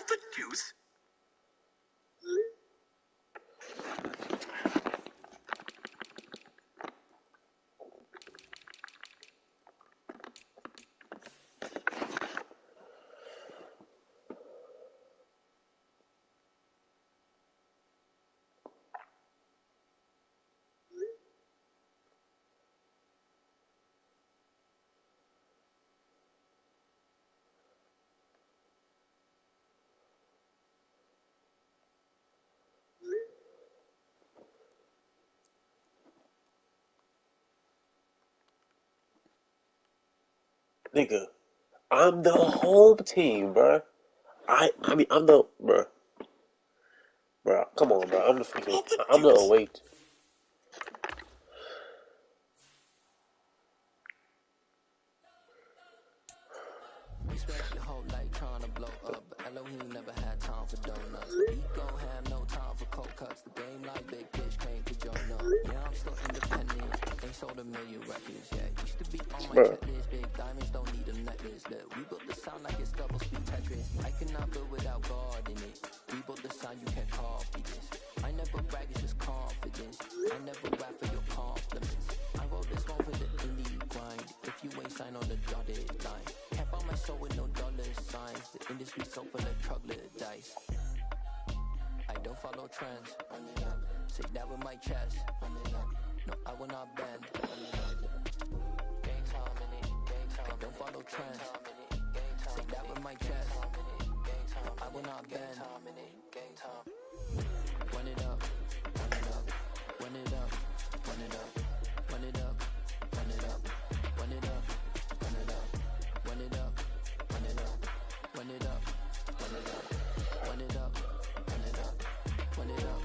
the deuce? Nigga, I'm the home team, bruh. I mean, I'm the, bruh. Bruh, come on, bruh. I'm the away. We spent your whole life trying to blow up, but Elohim never had time for donuts. We gon' have no time for cold cuts. The game like big fish came to join up. Yeah, I'm still independent. Ain't sold a million records yet. Used to be on my checklist. Big diamonds don't need a necklace. Look, we built the sound like it's double speed Tetris. I cannot build without God in it. We built the sound, you can't copy this. I never brag, it's just confidence. I never rap for your compliments. I wrote this one for the indie grind. If you ain't signed on the dotted line, can't buy my soul with no dollar signs. The industry so full of troglodytes. I don't follow trends. Say that with my chest. No, I will not bend. I don't follow trends. Say that with my chest. No, I will not bend. Run it up, run it up, run it up, run it up, run it up, run it up, run it up, run it up, run it up, run it up, run it up, run it up, run it up, run it up, run it up.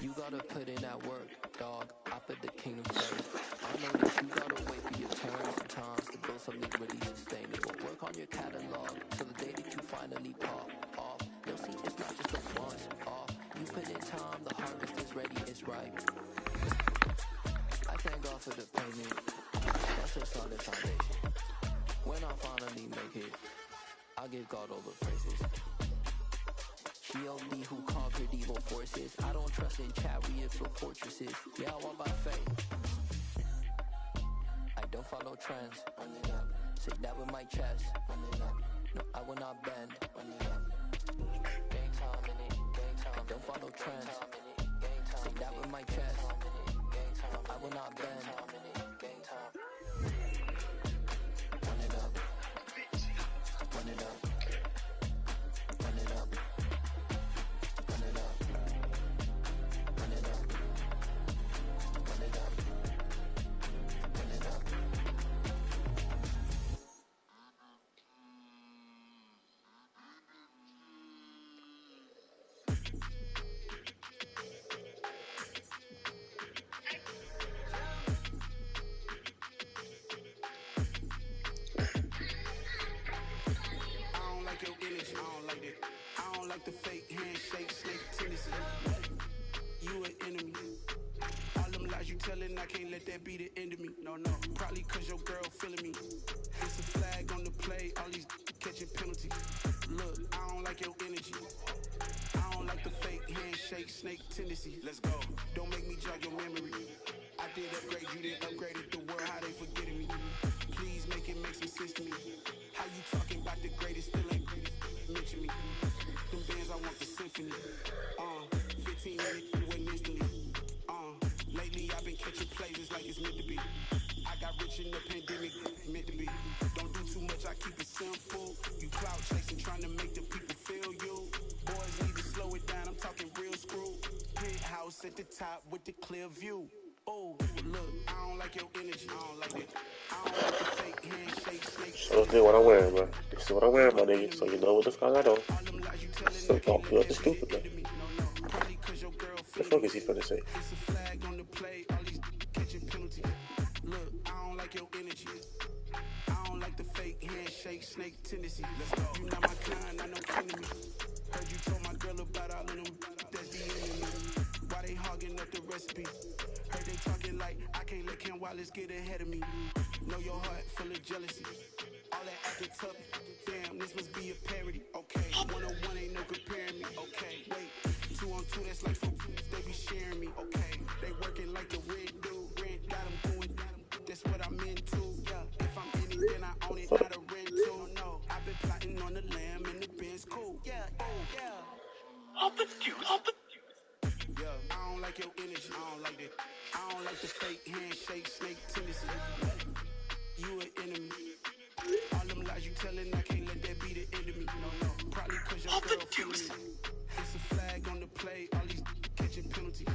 You gotta put in that work, dog. I put the kingdom first. I know that you gotta wait for your turn sometimes to build something really sustainable. Work on your catalog so the day that you finally pop off, you'll see it's not just a once off. You put in time, the harvest is ready, it's ripe. I thank God for the payment. That's a solid foundation. When I finally make it, I'll give God all the praises. G.O.D. who conquered evil forces. I don't trust in chariots or fortresses. Yeah, I walk by faith. I don't follow trends. Say that with my chest. No, I will not bend. I don't follow trends. Say that with my chest. No, I will not bend. Run it up. Run it up. Run it up. Run it up. Run it up. Run it up. Run it up. I don't like your energy, I don't like that. I don't like the fake handshake, snake tendency. You an enemy. All them lies you telling, I can't let that be the end of me. No, probably cause your girl feeling me. It's a flag on the play, all these catching penalties. Look, I don't like your energy. I don't like the fake handshake, snake tendency. Let's go. Don't make me jog your memory. I did upgrade, you didn't upgrade it. The world, how they forgetting me. Please make it make some sense to me. How you talking about the greatest, still ain't mention me. Them bands, I want the symphony. 15 minutes, you went instantly. Lately I've been catching plays, it's like it's meant to be. I got rich in the pandemic, meant to be. Don't do too much, I keep it simple. You clout chasing, trying to make the people feel you. Boys need to slow it down, I'm talking real screw. Penthouse at the top with the clear view. Oh, look, I don't like your energy, I don't like it. I don't like the fake handshake, snake. So this is what I'm wearing, bro. This is what I'm wearing, my nigga. So you know what the fuck I do. So talk to the stupid, man. The fuck is he finna say? It's a flag on the play, all these catching penalties. Look, I don't like your energy. I don't like the fake handshake, snake tendency. Let's go. You not my kind, I know kin to me. Heard you told my girl about all of them, that's the enemy. Why they hogging up the recipe? Heard they talking like I can't let Ken Wallace get ahead of me. Know your heart full of jealousy. All that acting the tub. Damn, this must be a parody. Okay, 101 ain't no comparing me. Okay, wait, 2-on-2, that's like food. They be sharing me. Okay, they working like the red dude. Red got them going. That's what I'm into. Yeah, if I'm in it, then I own it, not a rental. No, I've been plotting on the lamb and the Benz cool. Yeah, yeah. Hop the juice. Hop the Yeah, I don't like your energy. I don't like that. I don't like the fake handshake, snake tendency. You an enemy. All them lies you telling, I can't let that be the enemy. No, no, probably cause your girl feeling me. It's a flag on the play, all these catching penalties.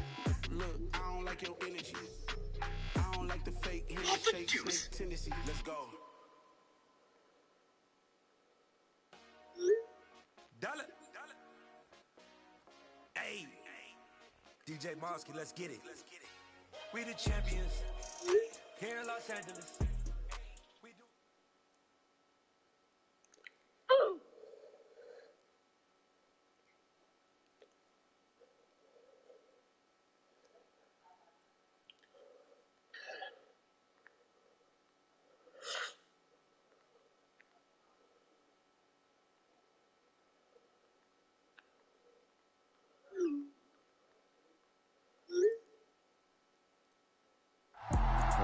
Look, I don't like your energy. I don't like the fake handshake, snake tendency. Let's go. Dollar. Hey, DJ Mosky, let's get it. We the champions here in Los Angeles. We do.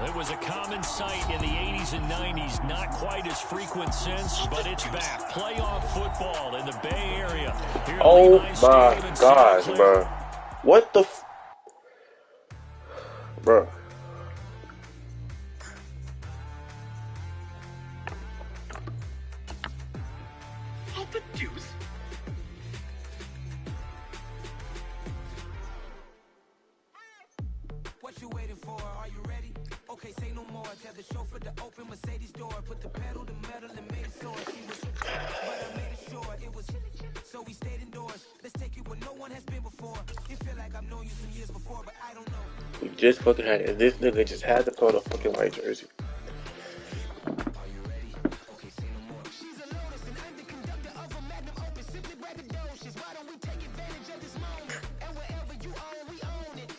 It was a common sight in the 80s and 90s, not quite as frequent since, but it's back. Playoff football in the Bay Area. Here at Oh Levi's Stadium my in gosh, Santa bro. Clara. What the bro. hop the juice. What you waiting for? Are you ready? Okay, say no more. Tell the chauffeur to open Mercedes door. Put the pedal to metal and made it soar. She was, but I made it sure it was. So we stayed indoors. Let's take it where no one has been before. It feel like I've known you some years before, but I don't know. We just fucking had it. And this nigga just had to put on a fucking white jersey. Are you ready? Okay, say no more. She's a lotus and I'm the conductor of a Madden open. Simply braggadocious. Why don't we take advantage of this moment? And wherever you own, we own it.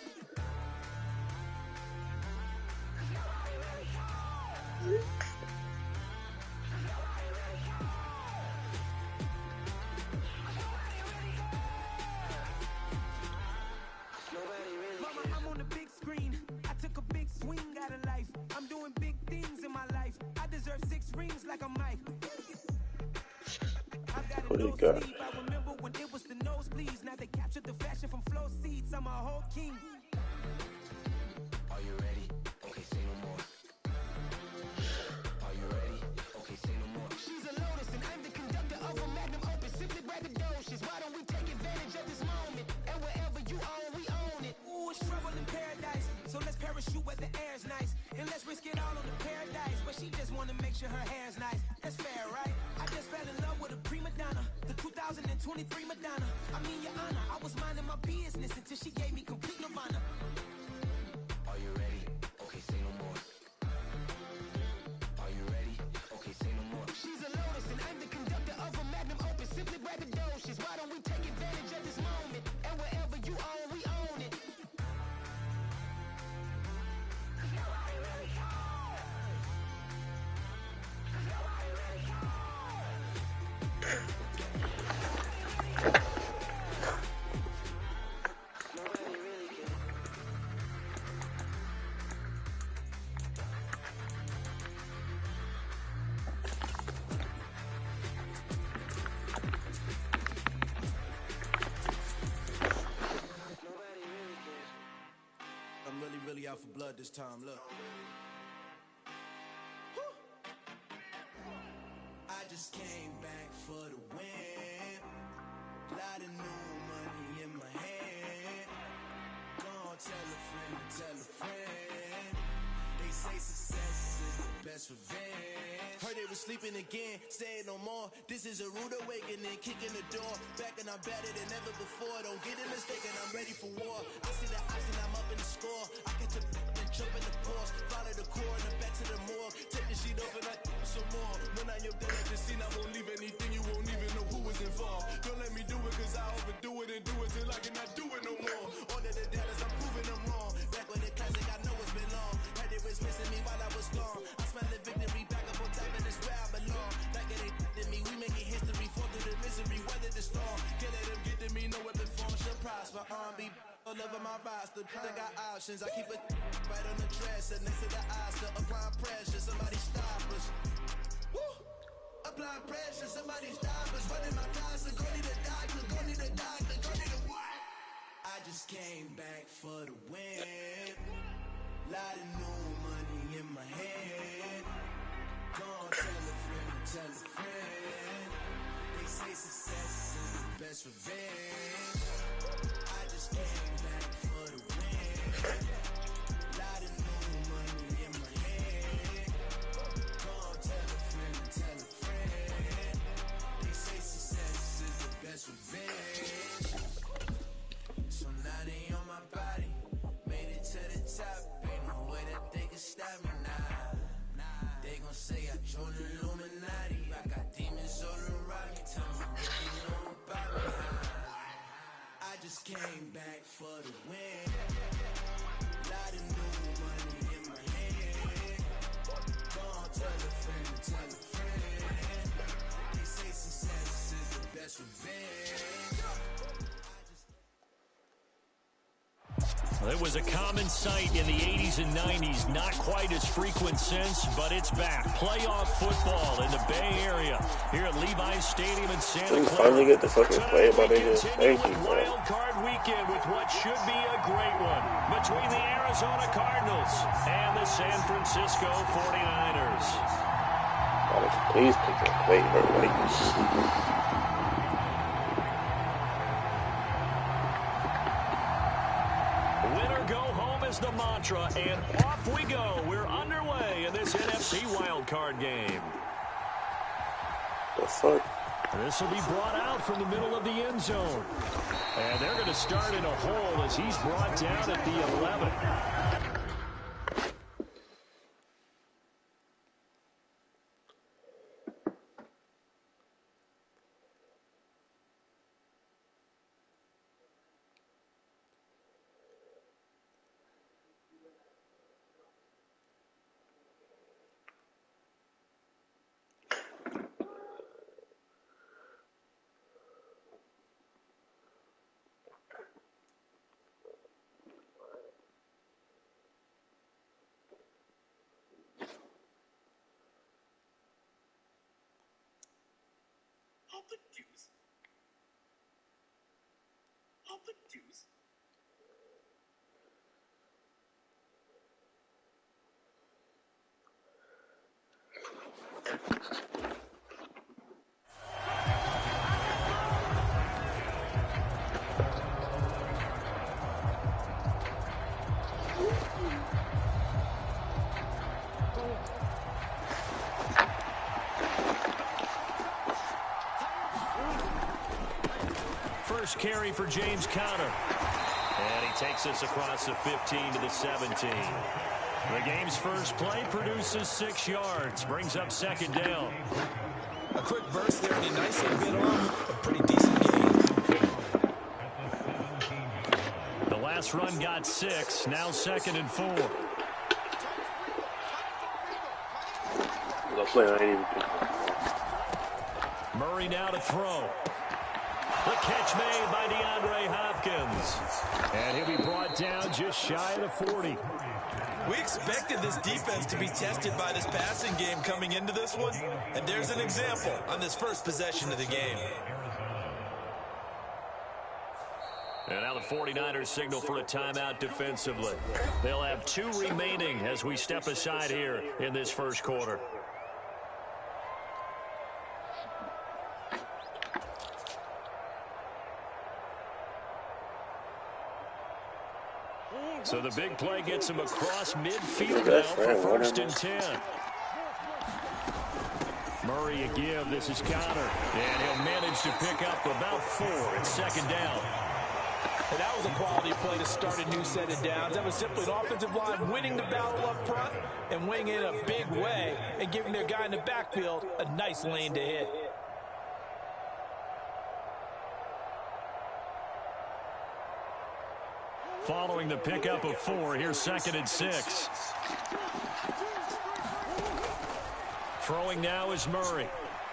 Mama, I'm on the big screen. I took a big swing out of life. I'm doing big things in my life. I deserve 6 rings like I'm Mike. I've got What a do you no got? sleep. I remember when it was the nosebleeds. Now they captured the fashion from flow seats. I'm a whole king. Are you ready? Okay, say no more. Are you ready? Okay, say no more. She's a lotus and I'm the conductor of a Magnum open. Simply braggadocious. Why don't we take advantage of this moment? And wherever you own, we own it. Ooh, it's trouble in paradise. So let's parachute where the air's nice. And let's risk it all on the paradise. But she just wanna make sure her hair's nice. That's fair, right? I just fell in love with a prima donna. The 2023 Madonna. I mean, your honor, I was minding my business until she gave me complete nirvana. Are you ready? Okay, say no more. Are you ready? Okay, say no more. She's a lotus and I'm the conductor of a Magnum open. Simply braggadocious. Why don't we take advantage of this moment? And wherever you own, we own it. I'm really out for blood this time. Look. I just came back for the win. Lot of new money in my hand. Gonna tell a friend to tell a friend. They say success is the best revenge. Heard they was sleeping again, saying no more. This is a rude awakening, kicking the door. Back and I'm better than ever before. Don't get it mistaken, I'm ready for war. I see the option, I'm up in the score. I catch a and jump in the pause. Follow the core and the back to the morgue. Take the sheet off and I some more. When I am done at the scene, I won't leave anything. You won't even know who was involved. Don't let me do it, cause I overdo it and do it till I cannot do it no more. All of the doubters, I'm proving them wrong. Back with the classic, I know it's been long. Heard they was missing me while I was gone. I smell the victory back up on top, and it's where I belong. Like it ain't All over my roster, they got options. I keep it right on the dresser, next to the Oscar. Applying pressure, somebody stop us. Woo! Applying pressure, somebody stop us. Running my closet, go need a doctor, go need a doctor, go need a what? I just came back for the win. Lot of new money in my hand. Gonna tell a friend, tell a friend. They say success is the best revenge. I just came back for the win. Lot of new money in my hand. Gonna tell a friend, tell a friend. They say success is the best revenge. So now they on my body. Made it to the top. Ain't no way that they can stop me now. They gon' say I joined the Illuminati. I got demons all around me. Tell me what you know about me. I just came back for the win. Lot of new money in my hand. Gonna tell a friend, tell a friend. They say success is the best revenge. It was a common sight in the 80s and 90s. Not quite as frequent since, but it's back. Playoff football in the Bay Area here at Levi's Stadium in Santa We Clara. finally get to fucking play it, my Tonight we nigga. continue Thank you, with bro. Wild Card Weekend with what should be a great one between the Arizona Cardinals and the San Francisco 49ers. Please pick it. Wait, bro. Wait. Winner go home is the mantra, and off we go. We're underway in this NFC wildcard game. The fuck? This will be brought out from the middle of the end zone. And they're going to start in a hole as he's brought down at the 11. What the deuce? What the deuce? First carry for James Conner. And he takes us across the 15 to the 17. The game's first play produces 6 yards. Brings up second down. A quick burst there and he nicely bit off a pretty decent game. The last run got 6. Now 2nd and 4. The play I ain't even pick. Murray now to throw. The catch made by DeAndre Hopkins. And he'll be brought down just shy of the 40. We expected this defense to be tested by this passing game coming into this one, and there's an example on this first possession of the game. And now the 49ers signal for a timeout defensively. They'll have 2 remaining as we step aside here in this first quarter. So the big play gets him across midfield now for 1st and 10. Murray a give. This is Conner. And he'll manage to pick up about 4 at 2nd down. And that was a quality play to start a new set of downs. That was simply an offensive line winning the battle up front and winning it in a big way and giving their guy in the backfield a nice lane to hit. Following the pickup of 4, here's 2nd and 6. Throwing now is Murray.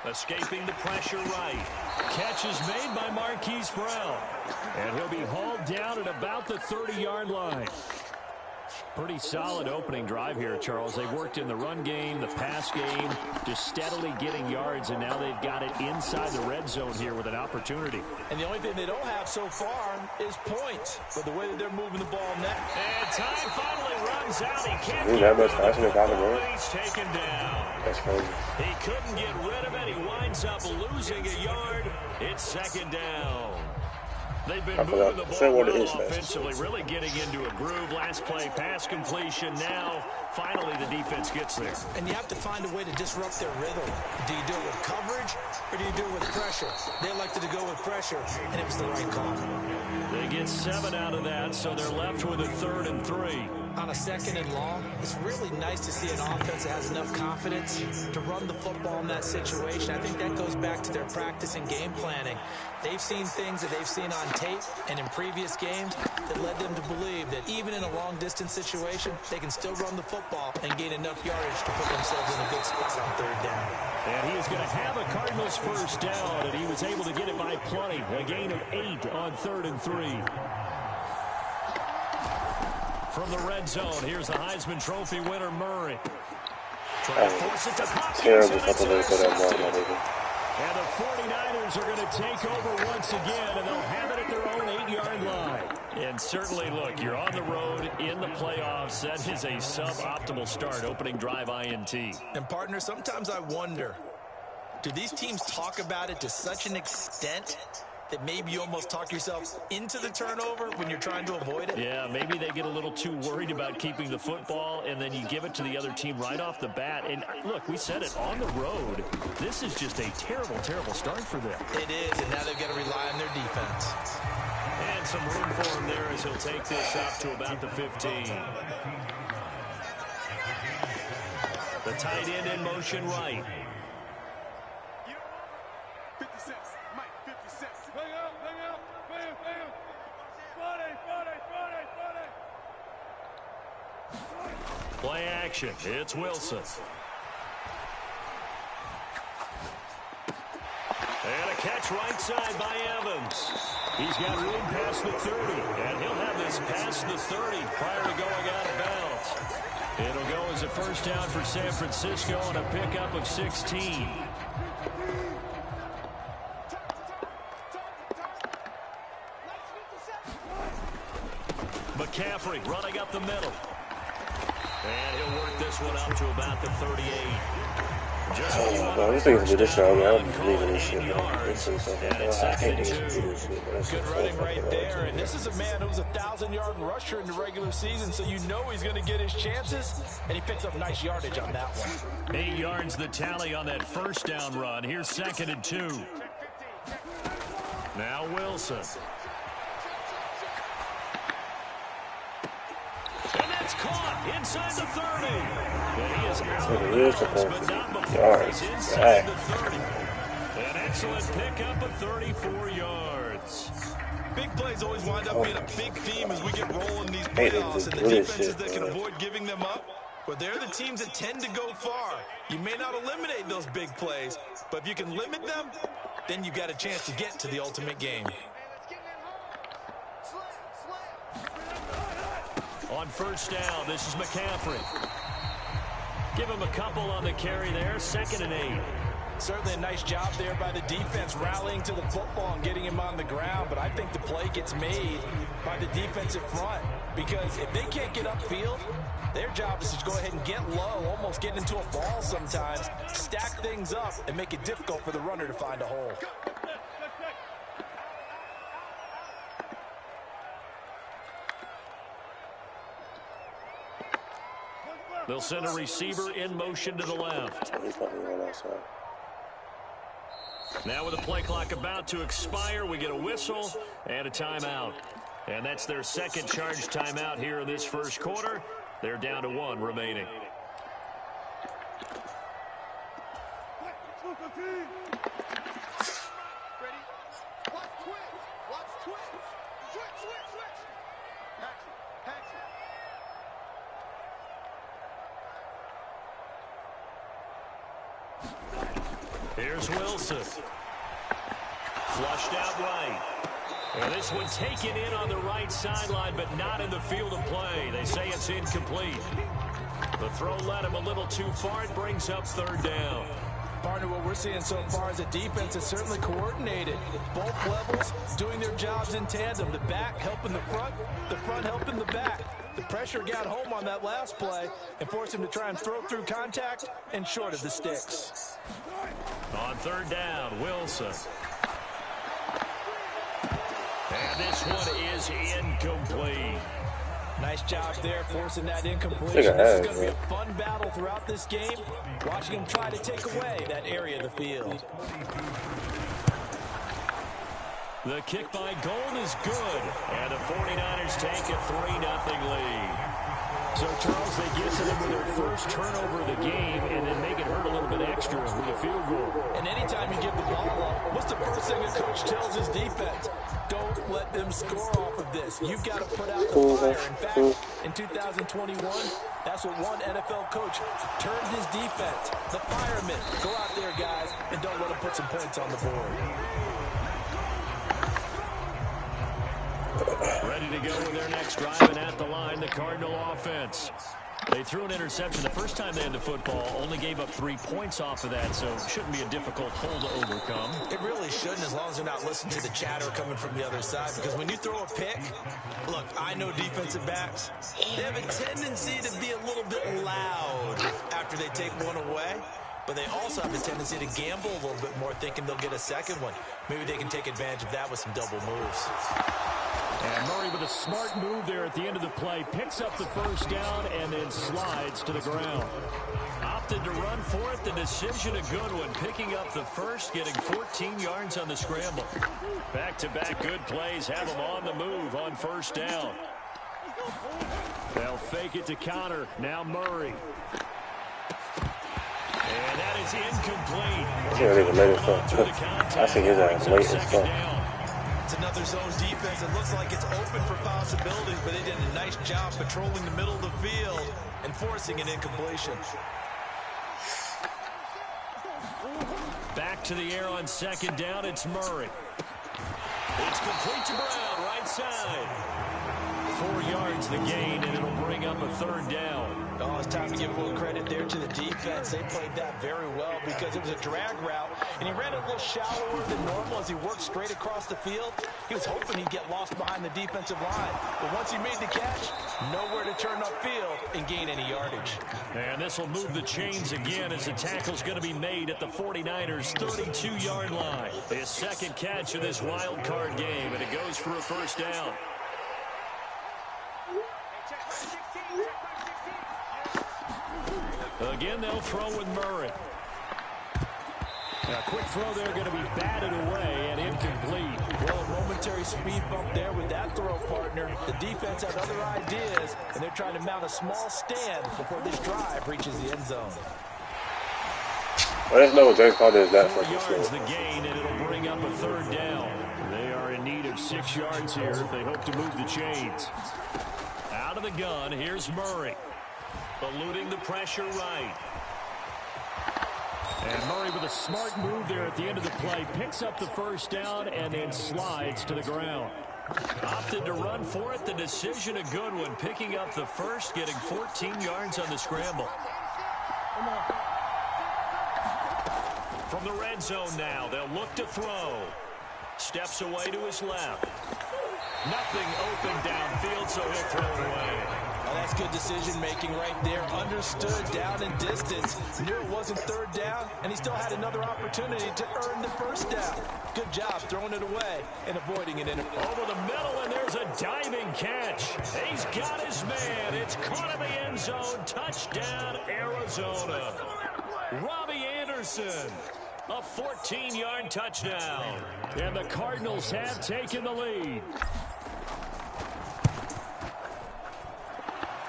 Escaping the pressure right. Catch is made by Marquise Brown. And he'll be hauled down at about the 30-yard line. Pretty solid opening drive here, Charles. They've worked in the run game, the pass game, just steadily getting yards, and now they've got it inside the red zone here with an opportunity. And the only thing they don't have so far is points. But the way that they're moving the ball now. And time finally runs out. He can't Dude, get that much rid of faster than the Kyler football. Murray? He's taken down. That's crazy. He couldn't get rid of it. He winds up losing a yard. It's second down. They've been moving the ball well offensively, really getting into a groove. Last play, pass completion. Now, finally, the defense gets there. And you have to find a way to disrupt their rhythm. Do you do it with coverage, or do you do it with pressure? They elected to go with pressure, and it was the right call. They get 7 out of that, so they're left with a 3rd and 3. On a 2nd and long, it's really nice to see an offense that has enough confidence to run the football in that situation. I think that goes back to their practice and game planning. They've seen things that they've seen on tape and in previous games that led them to believe that even in a long-distance situation, they can still run the football and gain enough yardage to put themselves in a good spot on 3rd down. And he is going to have a Cardinals first down, and he was able to get it by plenty. A gain of 8 on 3rd and 3. From the red zone, here's the Heisman Trophy winner, Murray. Trying to force it to Hopkins. Terrible couple of days that I'm and the 49ers are going to take over once again, and they'll have it at their own 8-yard line. And certainly, look, you're on the road in the playoffs. That is a suboptimal start, opening drive INT. And, partner, sometimes I wonder, do these teams talk about it to such an extent that maybe you almost talk yourself into the turnover when you're trying to avoid it? Yeah, maybe they get a little too worried about keeping the football, and then you give it to the other team right off the bat. And look, we said it, on the road, this is just a terrible, terrible start for them. It is, and now they've got to rely on their defense. And some room for him there as he'll take this up to about the 15. The tight end in motion right. 50 cents. Mike, 50 cents. Play action. It's Wilson. And a catch right side by Evans. He's got room past the 30, and he'll have this past the 30 prior to going out of bounds. It'll go as a first down for San Francisco on a pickup of 16. McCaffrey running up the middle. And he'll work this one up to about the 38. Just what you want this to thing's this show, man. I'm call believing it this 80 shit, man. yards. And it's I second hate and 2. this shit. Good running right there, and this is a man who was a 1,000-yard rusher in the regular season, so you know he's going to get his chances, and he picks up nice yardage on that one. 8 yards the tally on that first down run. Here's second and 2. Now Wilson. And that's caught inside the 30. And he is out of bounds, but not before he's inside the 30. An excellent pickup of 34 yards. Big plays always wind up being a big theme as we get rolling these playoffs, and the defenses that can avoid giving them up, well, they're the teams that tend to go far. You may not eliminate those big plays, but if you can limit them, then you've got a chance to get to the ultimate game. On first down, this is McCaffrey. Give him a couple on the carry there, 2nd and 8. Certainly a nice job there by the defense rallying to the football and getting him on the ground, but I think the play gets made by the defensive front because if they can't get upfield, their job is to go ahead and get low, almost get into a ball sometimes, stack things up, and make it difficult for the runner to find a hole. They'll send a receiver in motion to the left. Now with the play clock about to expire, we get a whistle and a timeout. And that's their second charge timeout here in this first quarter. They're down to 1 remaining. Here's Wilson. Flushed out right. And this one taken in on the right sideline, but not in the field of play. They say it's incomplete. The throw led him a little too far. It brings up third down. Partner, what we're seeing so far is the defense is certainly coordinated. Both levels doing their jobs in tandem. The back helping the front helping the back. The pressure got home on that last play and forced him to try and throw through contact and short of the sticks. On third down, Wilson. And this one is incomplete. Nice job there, forcing that incompletion. This is going to be a fun battle throughout this game. Watching him try to take away that area of the field. The kick by Gold is good. And the 49ers take a 3-0 lead. So, Charles, they get to them with their first turnover of the game and then make it hurt a little bit extra with a field goal. And anytime you give the ball up, what's the first thing a coach tells his defense? Don't let them score off of this. You've got to put out the fire. In fact, in 2021, that's what one NFL coach turned his defense. The firemen. Go out there, guys, and don't let them put some points on the board. Ready to go with their next drive, and at the line, the Cardinal offense. They threw an interception the first time they had the football, only gave up 3 points off of that, so it shouldn't be a difficult hole to overcome. It really shouldn't, as long as they're not listening to the chatter coming from the other side, because when you throw a pick, look, I know defensive backs, they have a tendency to be a little bit loud after they take one away, but they also have a tendency to gamble a little bit more, thinking they'll get a second one. Maybe they can take advantage of that with some double moves. And Murray with a smart move there at the end of the play. Picks up the first down and then slides to the ground. Opted to run for it. The decision a good one. Picking up the first, getting 14 yards on the scramble. Back-to-back good plays have them on the move on first down. They'll fake it to counter. Now Murray. And that is incomplete. I think his ass late as fuck. It's another zone defense. It looks like it's open for possibilities, but they did a nice job patrolling the middle of the field and forcing an incompletion. Back to the air on second down. It's Murray. It's complete to Brown, right side. 4 yards the gain, and it'll bring up a third down. Oh, it's time to give a little credit there to the defense. They played that very well because it was a drag route, and he ran a little shallower than normal as he worked straight across the field. He was hoping he'd get lost behind the defensive line, but once he made the catch, nowhere to turn upfield and gain any yardage. And this will move the chains again as the tackle's going to be made at the 49ers' 32-yard line. His second catch of this wild card game, and it goes for a first down. Again, they'll throw with Murray. A quick throw there going to be batted away and incomplete. Well, a momentary speed bump there with that throw, partner. The defense had other ideas, and they're trying to mount a small stand before this drive reaches the end zone. Well, there's no James Carter is that 4 fucking yards slow. the gain, and it'll bring up a third down. They are in need of 6 yards here if they hope to move the chains. Out of the gun, here's Murray. Eluding the pressure right. And Murray with a smart move there at the end of the play. Picks up the first down and then slides to the ground. Opted to run for it. The decision a good one. Picking up the first, getting 14 yards on the scramble. From the red zone now, they'll look to throw. Steps away to his left. Nothing open downfield, so he'll throw it away. Well, that's good decision-making right there. Understood down and distance. Knew it wasn't third down, and he still had another opportunity to earn the first down. Good job throwing it away and avoiding an interception. Over the middle, and there's a diving catch. He's got his man. It's caught in the end zone. Touchdown, Arizona. Robbie Anderson. A 14-yard touchdown. And the Cardinals have taken the lead.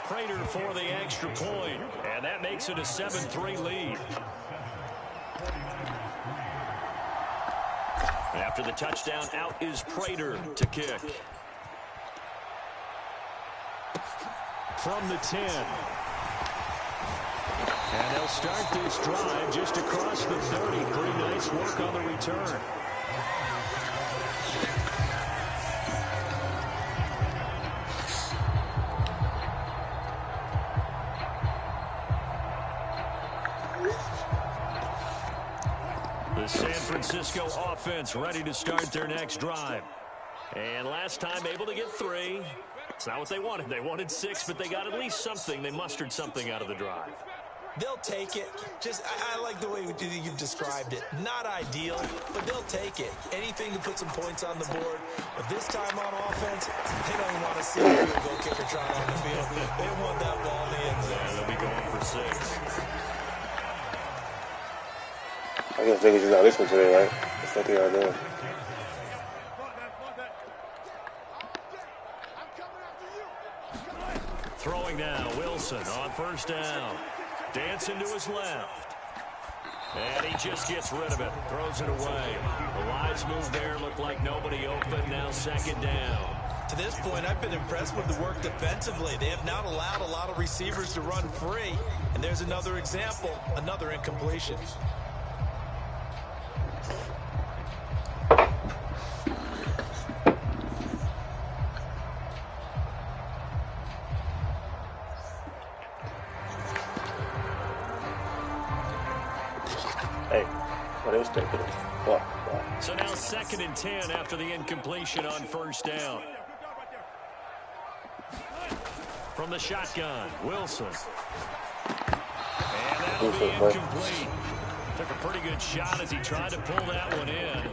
Prater for the extra point, and that makes it a 7-3 lead. After the touchdown, out is Prater to kick. From the 10. And they'll start this drive just across the 30. Pretty nice work on the return. The San Francisco offense ready to start their next drive. And last time able to get 3. It's not what they wanted. They wanted 6, but they got at least something. They mustered something out of the drive. They'll take it. I like the way you've described it. Not ideal, but they'll take it. Anything to put some points on the board. But this time on offense, they don't want to see a field goal kicker trot on the field. They want that ball in the end zone. Yeah, they'll be going for 6. I guess niggas just not listening today, right? That's what they are doing. Throwing now, Wilson on first down. Dancing to his left. And he just gets rid of it. Throws it away. The wise move there. Looked like nobody open. Now second down. To this point, I've been impressed with the work defensively. They have not allowed a lot of receivers to run free. And there's another example, another incompletion. Hey, what else they doing? What? So now 2nd and 10 after the incompletion on first down. From the shotgun, Wilson. And that'll be incomplete. Took a pretty good shot as he tried to pull that one in.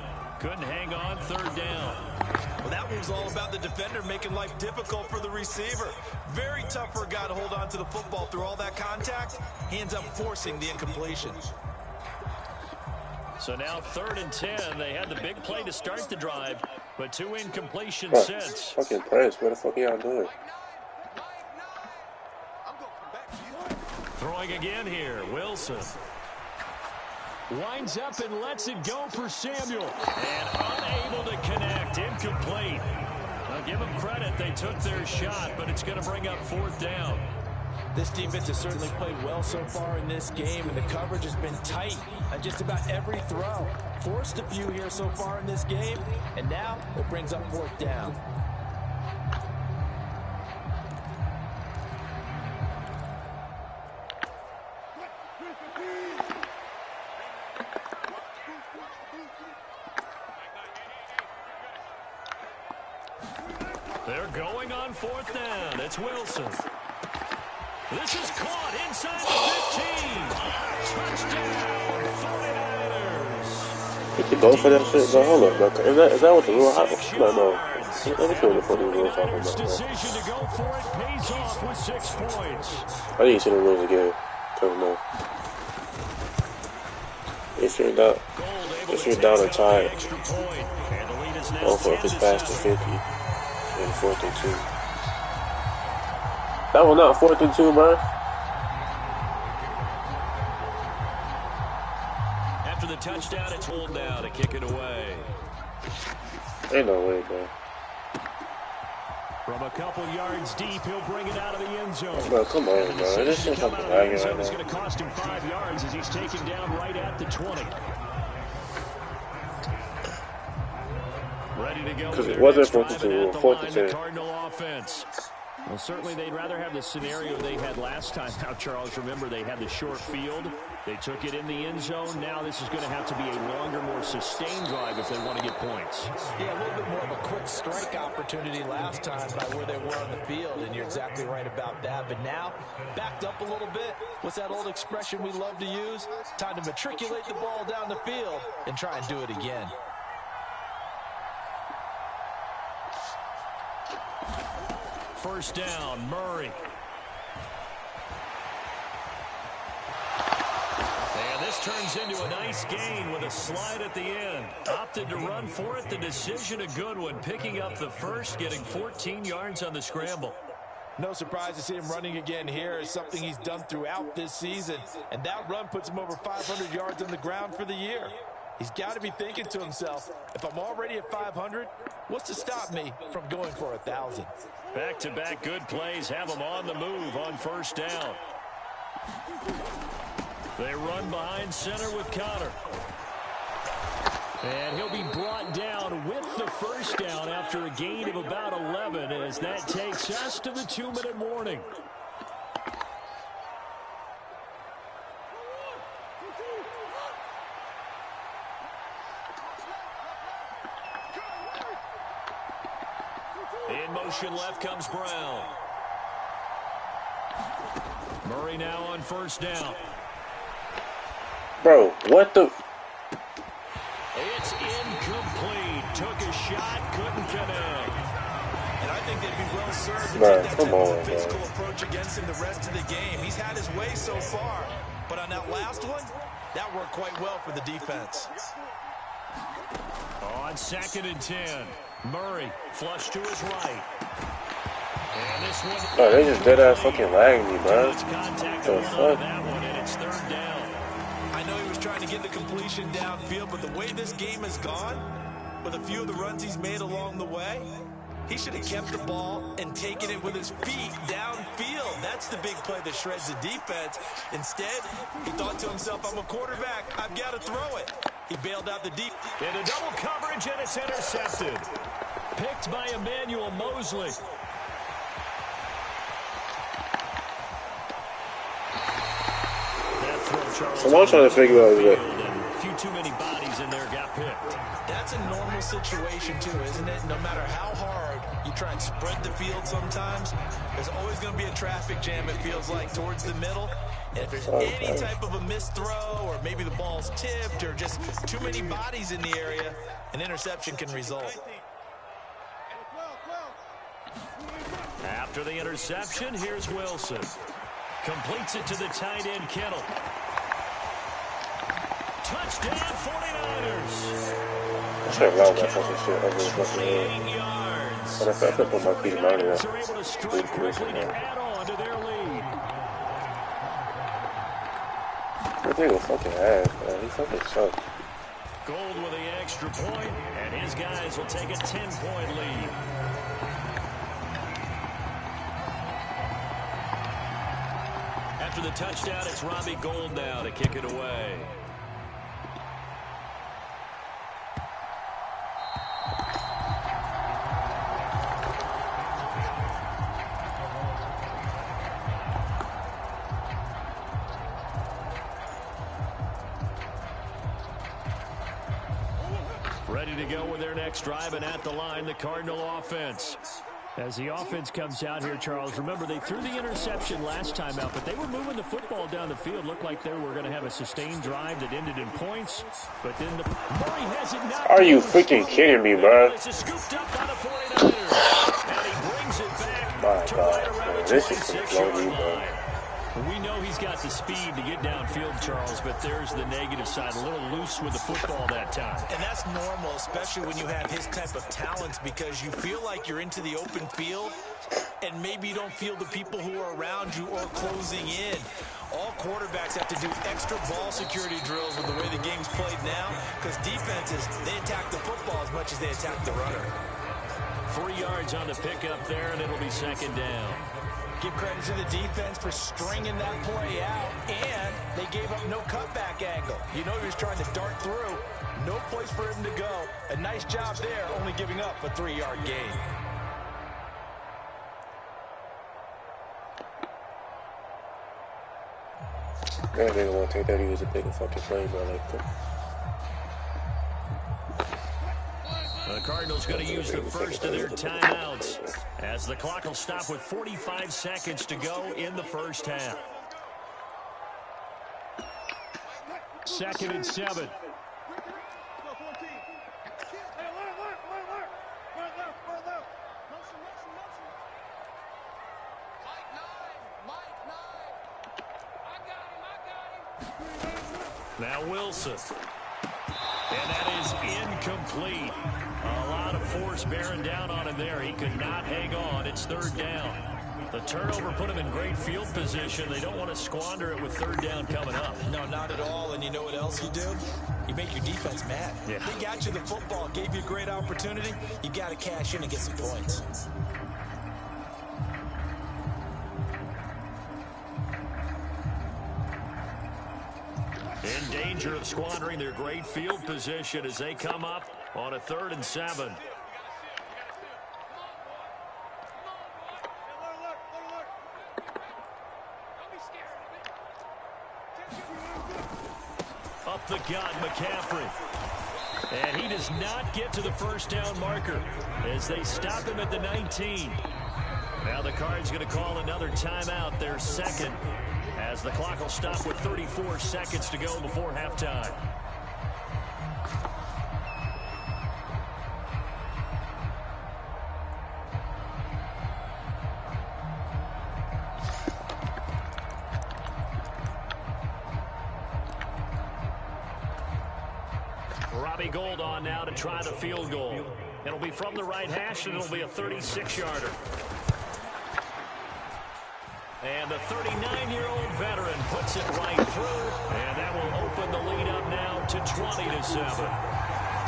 Couldn't hang on, 3rd down. Well, that one's all about the defender making life difficult for the receiver. Very tough for a guy to hold on to the football through all that contact. He ends up forcing the incompletion. So now 3rd and 10. They had the big play to start the drive, but 2 incompletions since. Fucking Prince, what the fuck are y'all doing? Throwing again here, Wilson. Winds up and lets it go for Samuel. And unable to connect, incomplete. Now give them credit, they took their shot, but it's going to bring up 4th down. This defense has certainly played well so far in this game, and the coverage has been tight on just about every throw. Forced a few here so far in this game, and now it brings up 4th down. They're going on 4th down. It's Wilson. This is caught inside the 15. Touchdown, 49ers. You could go for that shit? No, hold up. Is that what the rule? No. Let me see what the fuck the rules talking about. Decision to go for it pays off with 6 points. I need to see the rules again. No. If you're down and tied, go for it if it's past the 50. And 4th and 2. That was not 4th and 2, bro. After the touchdown, it's hold now to kick it away. Ain't no way, bro. From a couple yards deep, he'll bring it out of the end zone. Bro, come on, bro. This shit's fucking lagging right It's now. going to cost him 5 yards as he's taken down right at the 20. Ready to go. Because it wasn't 4th and 2, it was 4th and 10. Cardinal offense. Well, certainly they'd rather have the scenario they had last time. Now, Charles, remember they had the short field. They took it in the end zone. Now this is going to have to be a longer, more sustained drive if they want to get points. Yeah, a little bit more of a quick strike opportunity last time by where they were on the field, and you're exactly right about that. But now, backed up a little bit. What's that old expression we love to use? Time to matriculate the ball down the field and try and do it again. First down, Murray. And this turns into a nice gain with a slide at the end. Opted to run for it. The decision a good one. Picking up the first, getting 14 yards on the scramble. No surprise to see him running again here. It's something he's done throughout this season. And that run puts him over 500 yards on the ground for the year. He's got to be thinking to himself, if I'm already at 500, what's to stop me from going for 1,000? Back-to-back good plays have him on the move on first down. They run behind center with Connor. And he'll be brought down with the first down after a gain of about 11 as that takes us to the 2-minute warning. In motion left comes Brown. Murray now on first down. Bro, what the? It's incomplete. Took a shot, couldn't connect. And I think they'd be well served to Man, take that come type of on, a physical man. approach against him the rest of the game. He's had his way so far, but on that last one, that worked quite well for the defense. On 2nd and 10, Murray flush to his right. And this one. Bro, they just dead ass fucking lagging me, bro. Much contact The going on fuck? that one, and it's 3rd down. I know he was trying to get the completion downfield, but the way this game has gone, with a few of the runs he's made along the way, he should have kept the ball and taken it with his feet downfield. That's the big play that shreds the defense. Instead, he thought to himself, I'm a quarterback. I've got to throw it. He bailed out the deep. Into double coverage, and it's intercepted. Picked by Emmanuel Mosley. That throw, Charles. So I'm trying to figure out is A few too many bodies in there got picked. That's a normal situation, too, isn't it? No matter how hard you try and spread the field sometimes, there's always going to be a traffic jam, it feels like, towards the middle. And if there's any type of a missed throw, or maybe the ball's tipped, or just too many bodies in the area, an interception can result. After the interception, here's Wilson. Completes it to the tight end, Kittle. Touchdown, 49ers. I should have allowed that fucking shit over the fucking 28 yards. But I could put my feet in my ear. 49ers are able to strike quickly to add on to their lead. That nigga fucking ass, man. He fucking sucks. Gold with the extra point, and his guys will take a 10-point lead. After the touchdown, it's Robbie Gould now to kick it away. Ready to go with their next drive, and at the line, the Cardinal offense. As the offense comes out here, Charles, remember they threw the interception last time out, but they were moving the football down the field. Looked like they were going to have a sustained drive that ended in points, but then Murray has it knocked. Are you freaking kidding me, bro? This is scooped up by the 49ers, and he brings it back My to God, right around man. the This is 26-yard bloody, bro. line. We know he's got the speed to get downfield, Charles, but there's the negative side. A little loose with the football that time. And that's normal, especially when you have his type of talents, because you feel like you're into the open field, and maybe you don't feel the people who are around you or closing in. All quarterbacks have to do extra ball security drills with the way the game's played now, because defenses, they attack the football as much as they attack the runner. 3 yards on the pickup there, and it'll be 2nd down. Give credit to the defense for stringing that play out, and they gave up no cutback angle. You know he was trying to dart through. No place for him to go. A nice job there, only giving up a 3-yard gain. Man, they don't want to take that. He was a big fucking play, bro. Like that. The Cardinals going to use the first of their timeouts as the clock will stop with 45 seconds to go in the first half. 2nd and 7. Now Wilson. And that is incomplete. A lot of force bearing down on him there. He could not hang on. It's 3rd down. The turnover put him in great field position. They don't want to squander it with 3rd down coming up. No, not at all. And you know what else you do? You make your defense mad. Yeah. They got you the football, gave you a great opportunity. You got to cash in and get some points. danger of squandering their great field position as they come up on a 3rd and 7. Up the gut, McCaffrey. And he does not get to the first down marker as they stop him at the 19. Now the Cards going to call another timeout, their second, as the clock will stop with 34 seconds to go before halftime. Robbie Gould on now to try the field goal. It'll be from the right hash, and it'll be a 36-yarder. And the 39-year-old veteran puts it right through, and that will open the lead up now to 20-7.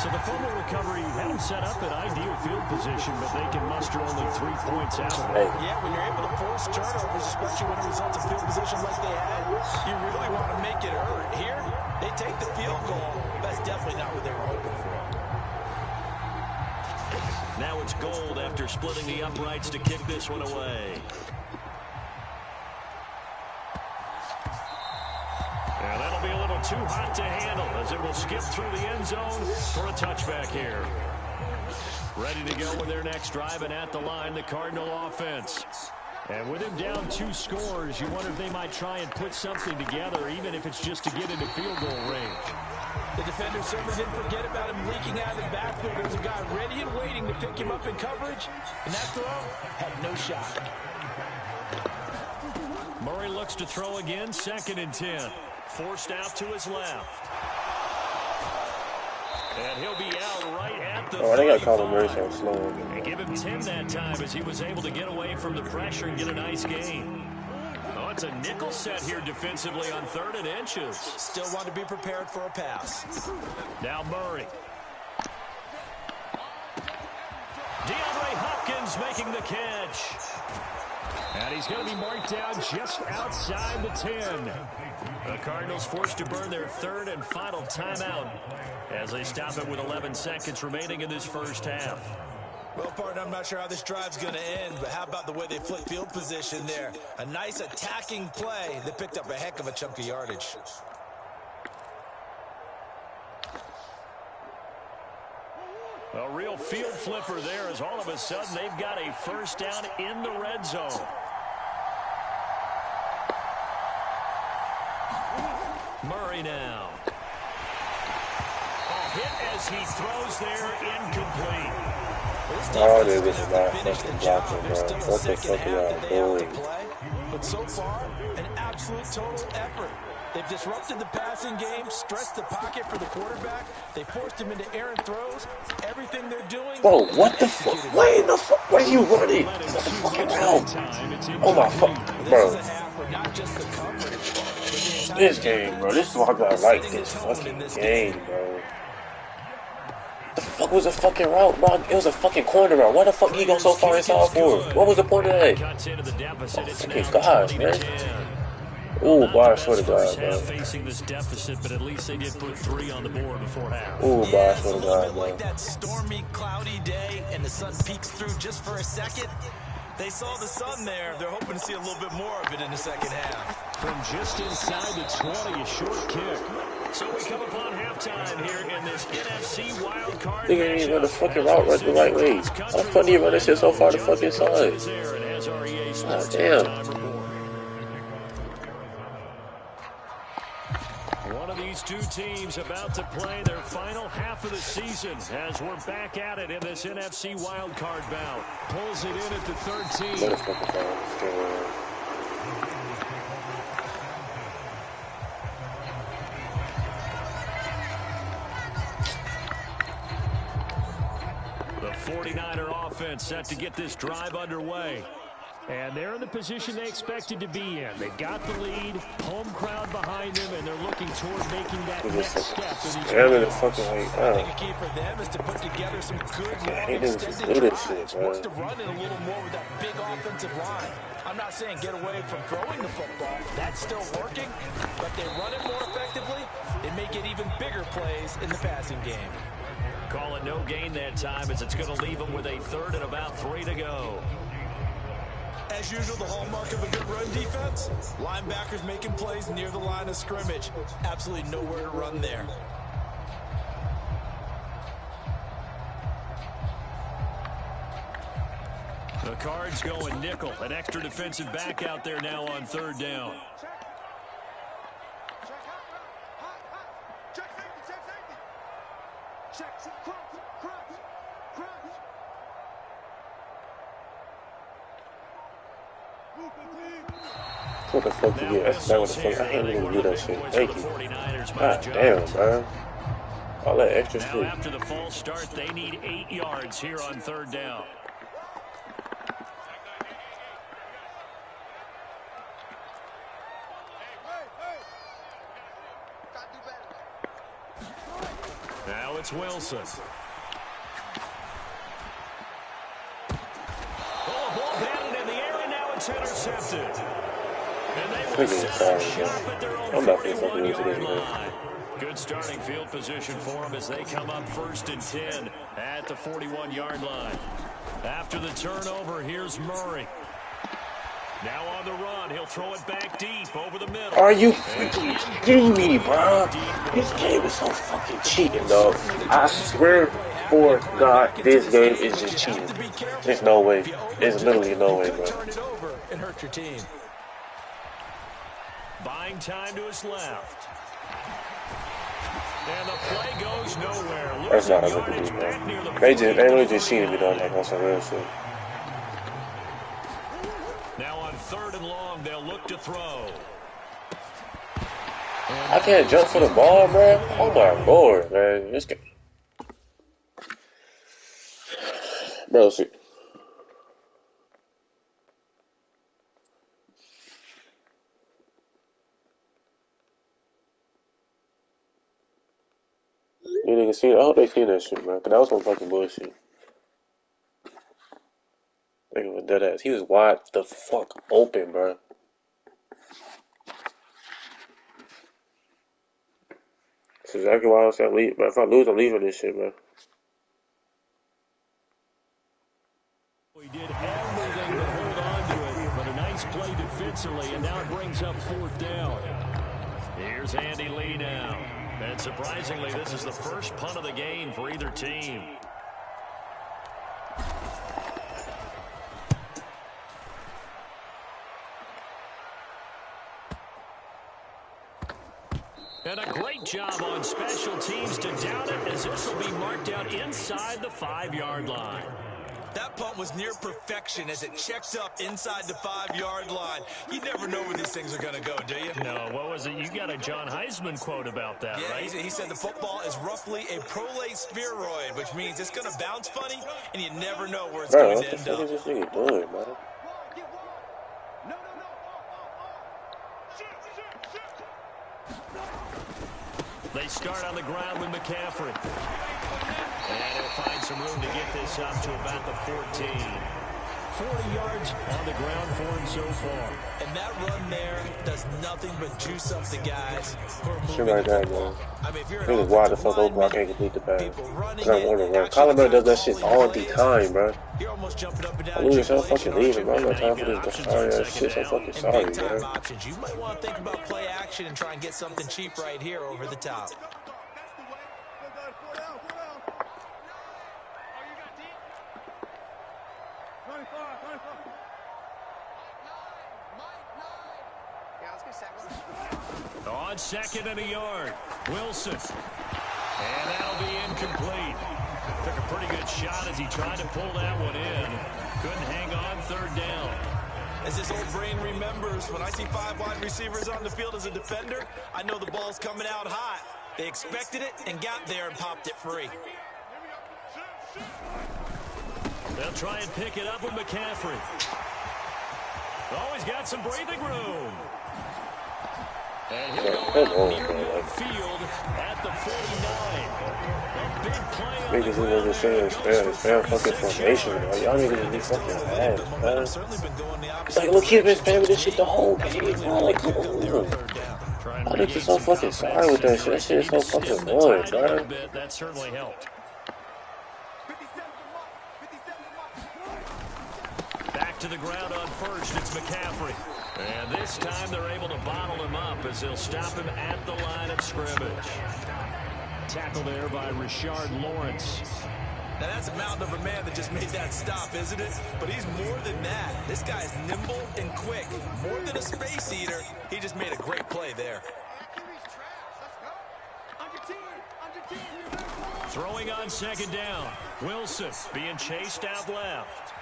So the fumble recovery had them set up in ideal field position, but they can muster only 3 points out of it. Yeah, when you're able to force turnovers, especially when it results in field position like they had, you really want to make it hurt. Here, they take the field goal. That's definitely not what they were hoping for. Now it's Gould after splitting the uprights to kick this one away. And that'll be a little too hot to handle as it will skip through the end zone for a touchback here. Ready to go with their next drive, and at the line, the Cardinal offense. And with him down 2 scores, you wonder if they might try and put something together, even if it's just to get into field goal range. The defender certainly didn't forget about him leaking out of the backfield. There was a guy ready and waiting to pick him up in coverage, and that throw had no shot. Murray looks to throw again, 2nd and 10. Forced out to his left. And he'll be out right at the 35. They got Colin Murray so slow. And give him 10 that time as he was able to get away from the pressure and get a nice gain. Oh, it's a nickel set here defensively on 3rd and inches. Still want to be prepared for a pass. Now Murray. DeAndre Hopkins making the catch. And he's going to be marked down just outside the 10. The Cardinals forced to burn their 3rd and final timeout as they stop it with 11 seconds remaining in this first half. Well, partner, I'm not sure how this drive's going to end, but how about the way they flip field position there? A nice attacking play that picked up a heck of a chunk of yardage. A real field flipper there as all of a sudden they've got a first down in the red zone. Murray now. A hit as he throws there, incomplete. Oh, dude, this is not fucking blocking, bro. What the fuck are y'all doing? But so far, an absolute total effort. They've disrupted the passing game, stressed the pocket for the quarterback. They forced him into errant throws. Everything they're doing. Bro, what the fuck? Why in the fuck? Where are you running? What the fucking hell? Oh my fuck, bro. This game, bro. This is why I like this fucking game, bro. The fuck was a fucking route, bro? It was a fucking corner route. Why the fuck he go so far inside for? What was the point of that? Oh, fucking gosh, man. Ooh, boy, I swear to God, bro. Facing this deficit, but at least they did put 3 on the board before half. Ooh, boy, I swear to God, like that stormy, cloudy day, and the sun peeks through just for a second. They saw the sun there. They're hoping to see a little bit more of it in the second half. From just inside the 20, a short kick. So we come upon halftime here in this NFC wild card. They ain't even run the fucking route right the right way. How funny you run this shit so far the fucking side? God damn. One of these two teams about to play their final half of the season as we're back at it in this NFC wildcard bout. Pulls it in at the 13. Let us fucking go. The 49er offense set to get this drive underway. And they're in the position they expected to be in. They've got the lead, home crowd behind them, and they're looking toward making that next step. I think a key for them is to put together some good long extended drives. Work to run it a little more with that big offensive line. I'm not saying get away from throwing the football. That's still working, but they run it more effectively. It may get even bigger plays in the passing game. Call it no gain that time as it's going to leave them with a third and about 3 to go. As usual, the hallmark of a good run defense, linebackers making plays near the line of scrimmage. Absolutely nowhere to run there. The Cards going nickel. An extra defensive back out there now on third down. What the fuck you get? That's not what the fuck. I ain't even do that shit. Thank you. God damn, man. All that extra Now shit. after the false start, they need 8 yards here on third down. Now it's Wilson. Oh, ball batted in the air, and now it's intercepted. And they will set up shop at their own 41-yard line. Good starting field position for them as they come up 1st and 10 at the 41-yard line. After the turnover, here's Murray. Now on the run, he'll throw it back deep over the middle. Are you freaking kidding me, bro? This game is so fucking cheating, dog. I swear for God, this game is just cheating. There's no way. There's literally no way, bro. Turn it over and hurt your team. Buying time to his left. And the play goes nowhere. That's not a good thing, bro. They really just cheated me, though, like on some real shit. Now on 3rd and long, they'll look to throw. I can't jump for the ball, bro. Oh my lord, man. This game. Bro, see. You niggas see it? I hope they see that shit, bro. Cause that was some fucking bullshit. Nigga was dead ass. He was wide the fuck open, bro. That's exactly why I was saying leave, bro. If I lose, I'm leaving this shit, bro. He did everything to hold on to it, but a nice play defensively, and now it brings up 4th down. Here's Andy Lee now. And surprisingly, this is the first punt of the game for either team. And a great job on special teams to down it, as this will be marked out inside the 5-yard line. That punt was near perfection as it checked up inside the 5-yard line. You never know where these things are going to go, do you? No, what was it? You got a John Heisman quote about that, yeah, right? He said the football is roughly a prolate spheroid, which means it's going to bounce funny, and you never know where it's going to end up. What the fuck is this nigga doing, man? They start on the ground with McCaffrey. And he'll find some room to get this up to about the 14. 40 yards on the ground for him so far. And that run there does nothing but juice up the guys who are Shit moving like the that, football. man. I mean, if you're Niggas an wide the offensive fuck open, I lineman, can't complete the pass. people running Cause I want to it, run. actually Colin does that shit calling all the plays. time, bro. You're almost jumping up and I down. lose so jubilation, fucking aren't leaving, you? bro. I'm not time for got this options sorry on ass shit. So second fucking And sorry, big time man. options. You might want to think about play action and try and get something cheap right here over the top. On 2nd and a yard, Wilson. And that'll be incomplete. Took a pretty good shot as he tried to pull that one in. Couldn't hang on 3rd down. As this old brain remembers, when I see 5 wide receivers on the field as a defender, I know the ball's coming out hot. They expected it and got there and popped it free. They'll try and pick it up with McCaffrey. Oh, he's got some breathing room. And he'll go out near midfield at the 49. A big play on Niggas the even ground just there. saying it's fair fucking formation, bro. Y'all niggas be fucking ass, man. It's like, look, he's been spamming this shit the whole game, bro. Like, come on. I think you're so fucking sorry with that shit. That shit is so fucking annoying, bro. That certainly helped. Back to the ground on first, it's McCaffrey. And this time they're able to bottle him up as they'll stop him at the line of scrimmage. Tackle there by Richard Lawrence. Now that's a mountain of a man that just made that stop, isn't it? But he's more than that. This guy is nimble and quick. More than a space eater, he just made a great play there. Throwing on second down. Wilson being chased out left.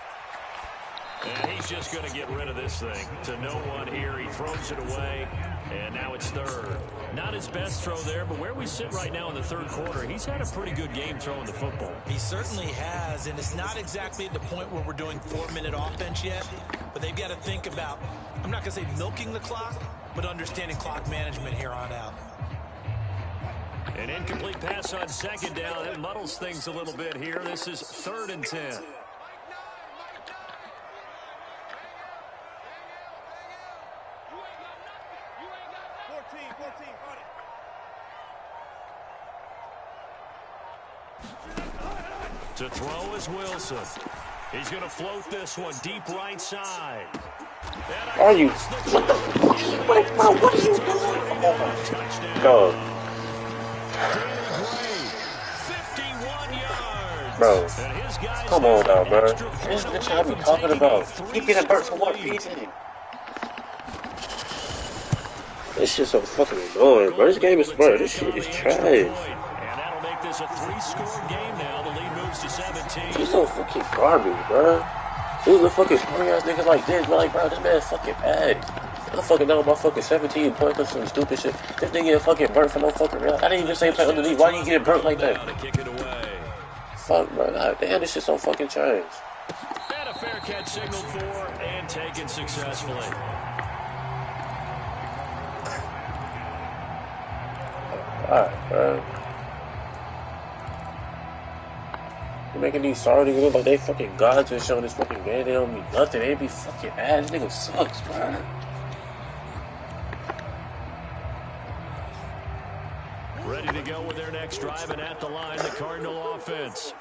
And he's just going to get rid of this thing. To no one here. He throws it away. And now it's third. Not his best throw there, but where we sit right now in the third quarter, he's had a pretty good game throwing the football. He certainly has, and it's not exactly at the point where we're doing 4-minute offense yet, but they've got to think about, I'm not going to say milking the clock, but understanding clock management here on out. An incomplete pass on second down. It muddles things a little bit here. This is 3rd and 10. To throw is Wilson. He's going to float this one deep right side. Are you? What the? Wait, bro, what are you doing? Oh my God. Bro, come on now, bro. This is what I'm talking about. He getting hurt for what reason? This shit's so fucking annoying, bro. This game is, bro, this shit is trash. And that'll make this a 3-score game now. The lead moves to 17. He's so fucking garbage, bro. Who's the fucking sorry ass niggas like this, bro? Like, bro, this man's fucking bad. I'm fucking down with my fucking 17 points or some stupid shit. This nigga get fucking burnt for no fucking real. I didn't even say play underneath. Why do you get burnt like that? Fuck, bro. God damn, this shit's so fucking trash. And a fair catch signaled for and taken successfully. Alright, bro. You're making these sorry niggas look like they fucking gods and showing this fucking game. They don't mean nothing. They be fucking ass. This nigga sucks, bro. Ready to go with their next drive, and at the line, the Cardinal offense.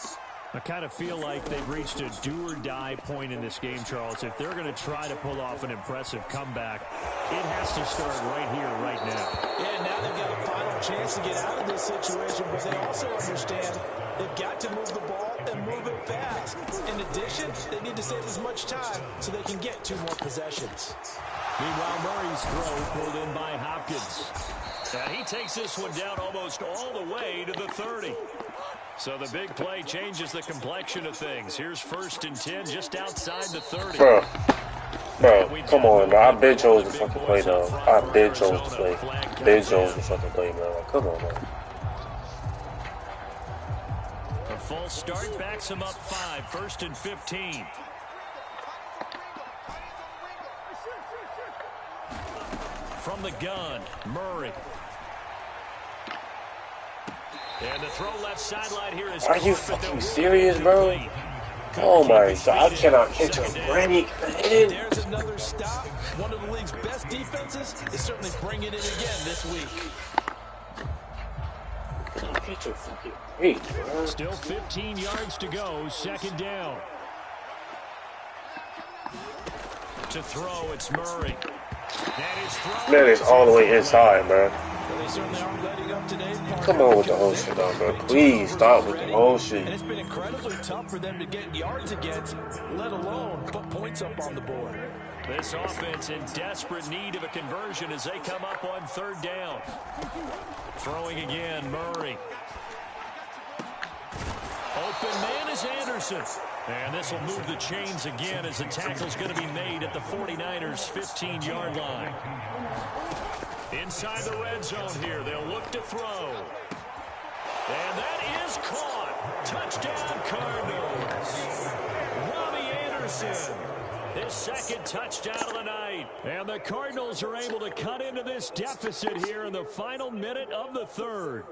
I kind of feel like they've reached a do-or-die point in this game, Charles. If they're going to try to pull off an impressive comeback, it has to start right here, right now. Yeah, now they've got a final chance to get out of this situation, but they also understand they've got to move the ball and move it fast. In addition, they need to save as much time so they can get 2 more possessions. Meanwhile, Murray's throw pulled in by Hopkins. And he takes this one down almost all the way to the 30. So the big play changes the complexion of things. Here's 1st and 10 just outside the 30. Bro, come on, bro. I been chose to fucking play now. I been chose to play. Been chose to fucking play, man. Like, come on, man. A full start backs him up 5. 1st and 15. From the gun, Murray. And the throw left sideline here is. Are you fucking serious, bro? Oh my God, I cannot catch a break, man. There's another stop. One of the league's best defenses is certainly bringing it again this week. I cannot catch a fucking break, bro. Still 15 yards to go, 2nd down. To throw, it's Murray. Man, it's all the way inside, bro. They certainly aren't letting up today. Come on with the whole shit, though, bro. Please stop with the whole shit. And it's been incredibly tough for them to get yards against, let alone put points up on the board. This offense in desperate need of a conversion as they come up on 3rd down. Throwing again, Murray. Open man is Anderson. And this will move the chains again as the tackle's going to be made at the 49ers' 15-yard line. Inside the red zone here, they'll look to throw. And that is caught. Touchdown, Cardinals. Robbie Anderson. His 2nd touchdown of the night. And the Cardinals are able to cut into this deficit here in the final minute of the 3rd.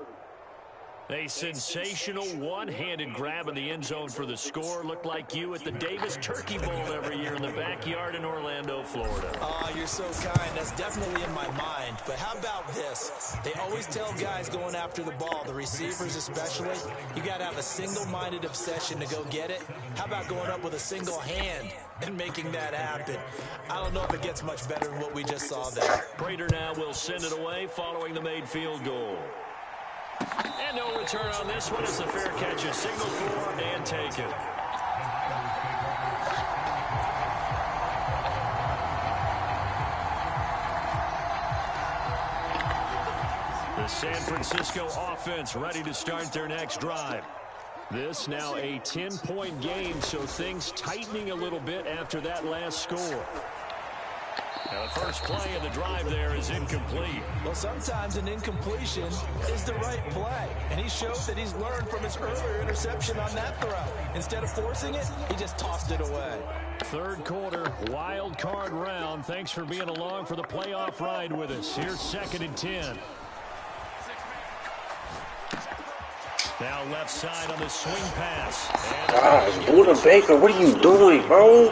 A sensational one-handed grab in the end zone for the score. Looked like you at the Davis Turkey Bowl every year in the backyard in Orlando, Florida. Oh, you're so kind. That's definitely in my mind. But how about this? They always tell guys going after the ball, the receivers especially, you got to have a single-minded obsession to go get it. How about going up with a single hand and making that happen? I don't know if it gets much better than what we just saw there. Prater now will send it away following the made field goal. And no return on this one. It's a fair catch, a signal for and taken. The San Francisco offense ready to start their next drive. This now a 10-point game, so things tightening a little bit after that last score. Now the first play of the drive there is incomplete. Well, sometimes an incompletion is the right play. And he showed that he's learned from his earlier interception on that throw. Instead of forcing it, he just tossed it away. Third quarter, wild card round. Thanks for being along for the playoff ride with us. Here's 2nd and 10. Now left side on the swing pass. Gosh, Buda Baker, what are you doing, bro?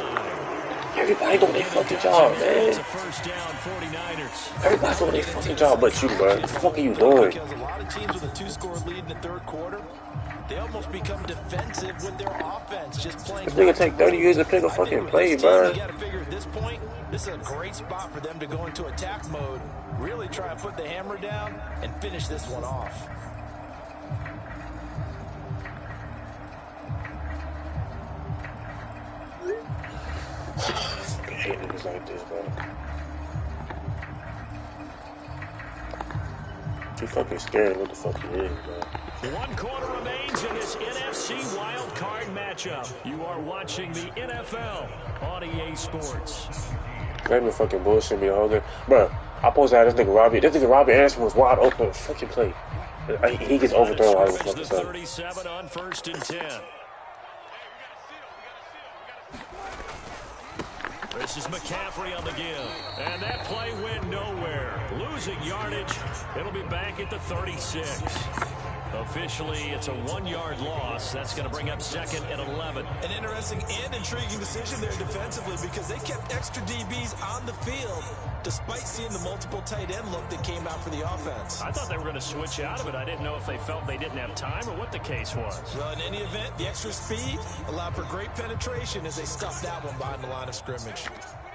Everybody doing their fucking job, man. It's a first down, 49ers. Everybody doing their fucking job but you, bro. What the fuck are you doing? Because a lot of teams with a 2-score lead in the third quarter, they almost become defensive with their offense, just playing. This nigga take 30 years to pick a fucking play, bro. You gotta figure at this point, this is a great spot for them to go into attack mode, really try and put the hammer down and finish this one off. I hate niggas like this, bro. Too fucking scared of what the fuck he is, bro. 1 quarter remains in this NFC wild card matchup. You are watching the NFL on EA Sports. Grab me fucking bullshit me the whole game. Bro, I supposed to have this nigga Robbie. This nigga Robbie Anderson was wide open. Fucking play. He gets overthrown all the fucking time. 37 on 1st and 10. This is McCaffrey on the give. And that play went nowhere. Losing yardage. It'll be back at the 36. Officially, it's a 1-yard loss. That's going to bring up 2nd and 11. An interesting and intriguing decision there defensively because they kept extra DBs on the field despite seeing the multiple tight end look that came out for the offense. I thought they were going to switch out of it. I didn't know if they felt they didn't have time or what the case was. Well, in any event, the extra speed allowed for great penetration as they stuffed that one behind the line of scrimmage.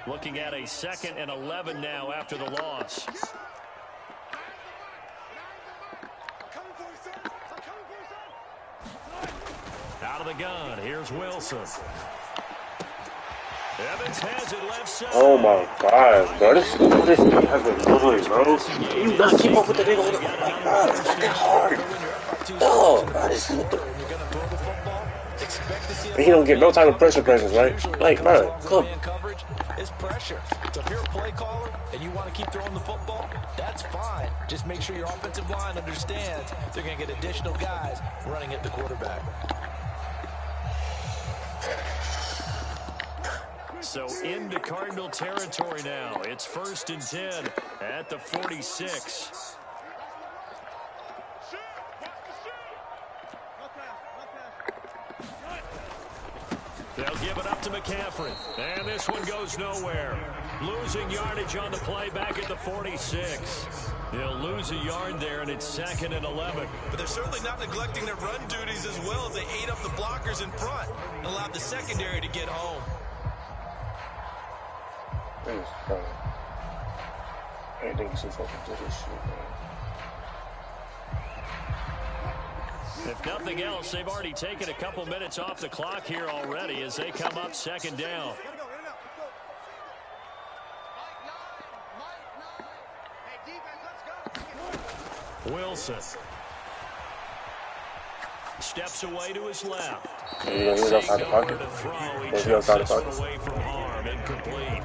Looking at a 2nd and 11 now after the loss. Out of the gun, here's Wilson. Evans has it left side. Oh my god, bro. This nigga has been doing, bro. Can you not keep up with the nigga on the god, it's fucking hard. No, bro, this is he don't get no type of pressure presence, right? Like, bro, come. It's pressure. So if you're a play caller and you want to keep throwing the football, that's fine. Just make sure your offensive line understands they're going to get additional guys running at the quarterback. So into Cardinal territory now. It's 1st and 10 at the 46. They'll give it up to McCaffrey. And this one goes nowhere. Losing yardage on the play back at the 46. They'll lose a yard there, and it's 2nd and 11. But they're certainly not neglecting their run duties as well as they ate up the blockers in front and allowed the secondary to get home. I didn't think so fucking do this shit, man. If nothing else, they've already taken a couple minutes off the clock here already as they come up 2nd down. Wilson steps away to his left. Yeah, he was outside the pocket. He was outside the pocket. Away from harm, incomplete.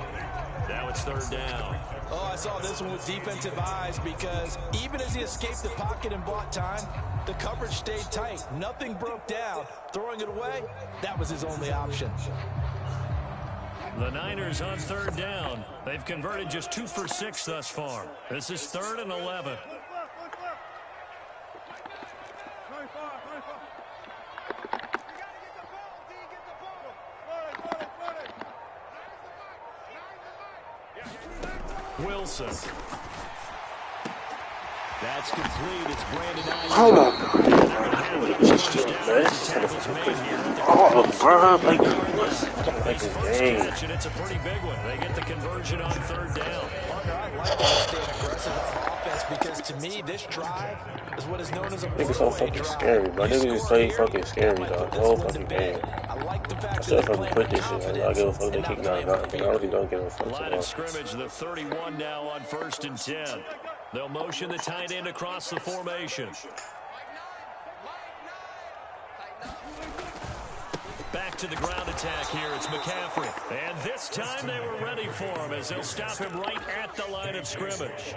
Now it's 3rd down. Oh, I saw this one with defensive eyes because even as he escaped the pocket and bought time, the coverage stayed tight. Nothing broke down. Throwing it away, that was his only option. The Niners on 3rd down. They've converted just 2 for 6 thus far. This is 3rd and 11. Wilson. That's complete. It's Brandon Ayuk. Oh my God. Just chill, man. Oh, bro. Like, I don't like this game. And it's a pretty big one. They get the conversion on third down. Partner, I like that they're staying aggressive on offense because to me, this drive is what is known as a Niggas so fucking scary, bro. Niggas just play fucking scary, dog. The whole fucking game. I like the fact I still fucking quit this shit. I don't give a fuck they kick me out of nothing. I really don't give a fuck. Line of scrimmage, the 31 now on 1st and 10. They'll motion the tight end across the formation. Back to the ground attack here. It's McCaffrey. And this time they were ready for him as they'll stop him right at the line of scrimmage.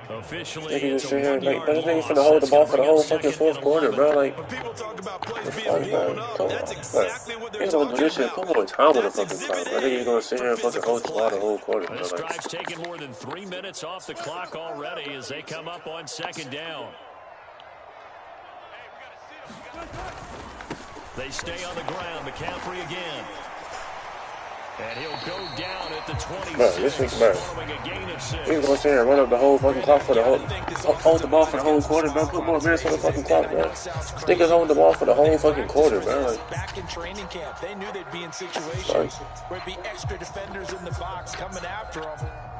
Officially, it's a 1-yard like, but niggas finna hold the ball for the whole fucking fourth quarter, bro. Like, When people talk about plays being blown up, that's exactly what they're niggas don't do talking this shit. about. Come on, time with the fucking time. Bro, niggas gonna sit here and fucking hold the ball the whole quarter, bro. This Like, drive's taken more than 3 minutes off the clock already as they come up on 2nd down. They stay on the ground. McCaffrey again. And he'll go down at the 26. bro, this nigga, bro. Following a gain of 6. Niggas gonna sit here and run up the whole fucking clock for the whole, hold the ball for the whole quarter, bro. Put more minutes on the fucking clock, bro. Niggas hold the ball for the whole fucking quarter, bro. Like, Back in training camp, they knew they'd be in situations where it'd be extra defenders in the box coming after them,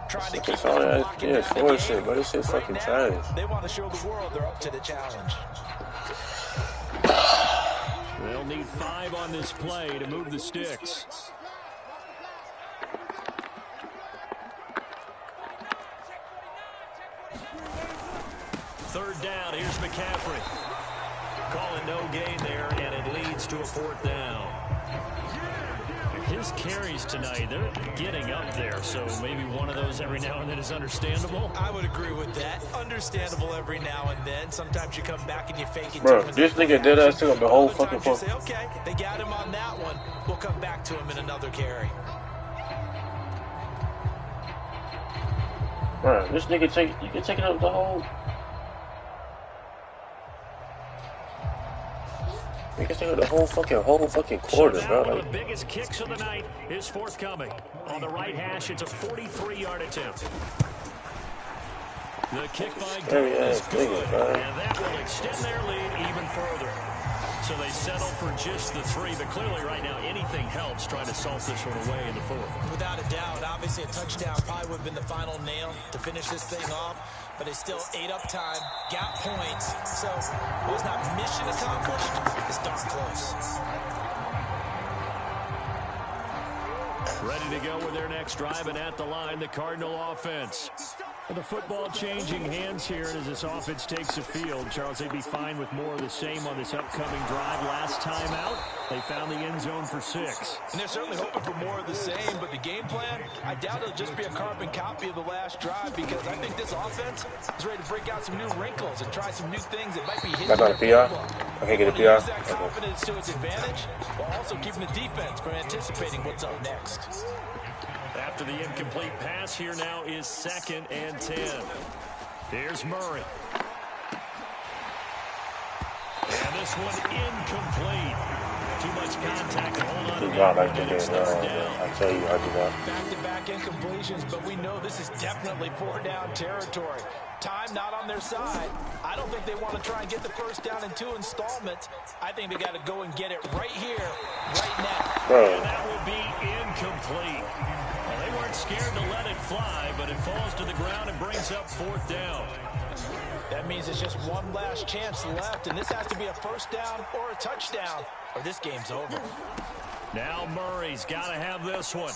trying to keep them yeah, blocking it's out the forward game. shit, bro. This shit's fucking Right trash. now, they want to show the world they're up to the challenge. They'll need 5 on this play to move the sticks. Third down, here's McCaffrey. Calling no gain there, and it leads to a 4th down. His carries tonight, they're getting up there, so maybe one of those every now and then is understandable. I would agree with that. Understandable every now and then. Sometimes you come back and you fake it. Bro, this nigga did that took up the whole fucking Sometimes you foot. say, okay, they got him on that one. We'll come back to him in another carry. Bro, this nigga you can take it up the whole. You can take it the whole fucking quarter, so bro. One Like, of the biggest kicks of the night is forthcoming. On the right hash, it's a 43-yard attempt. The kick by Gould is good, and that will extend their lead even further. So they settle for just the 3, but clearly right now anything helps trying to salt this one away in the 4th. Without a doubt, obviously a touchdown probably would have been the final nail to finish this thing off, but it's still ate up time, got points, so it was not mission accomplished, it's darn close. Ready to go with their next drive, and at the line, the Cardinal offense. And the football changing hands here as this offense takes the field. Charles, they'd be fine with more of the same on this upcoming drive. Last time out, they found the end zone for 6. And they're certainly hoping for more of the same, but the game plan, I doubt it'll just be a carbon copy of the last drive because I think this offense is ready to break out some new wrinkles and try some new things that might be hidden. That's not a PR? I can't get a PR? Use that confidence to its advantage, while also keeping the defense from anticipating what's up next. After the incomplete pass, here now is 2nd and 10. Here's Murray. And this one incomplete. Too much contact to hold on to not like the this, third down. I tell you, I do not. Back-to-back incompletions, but we know this is definitely 4-down territory. Time not on their side. I don't think they want to try and get the first down in 2 installments. I think they got to go and get it right here, right now. Bro. And that will be incomplete. Well, they weren't scared to let it fly, but it falls to the ground and brings up 4th down. That means it's just one last chance left, and this has to be a first down or a touchdown, or this game's over. Now Murray's got to have this one.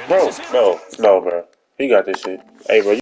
Bro, no, bro. He got this shit. Hey, bro.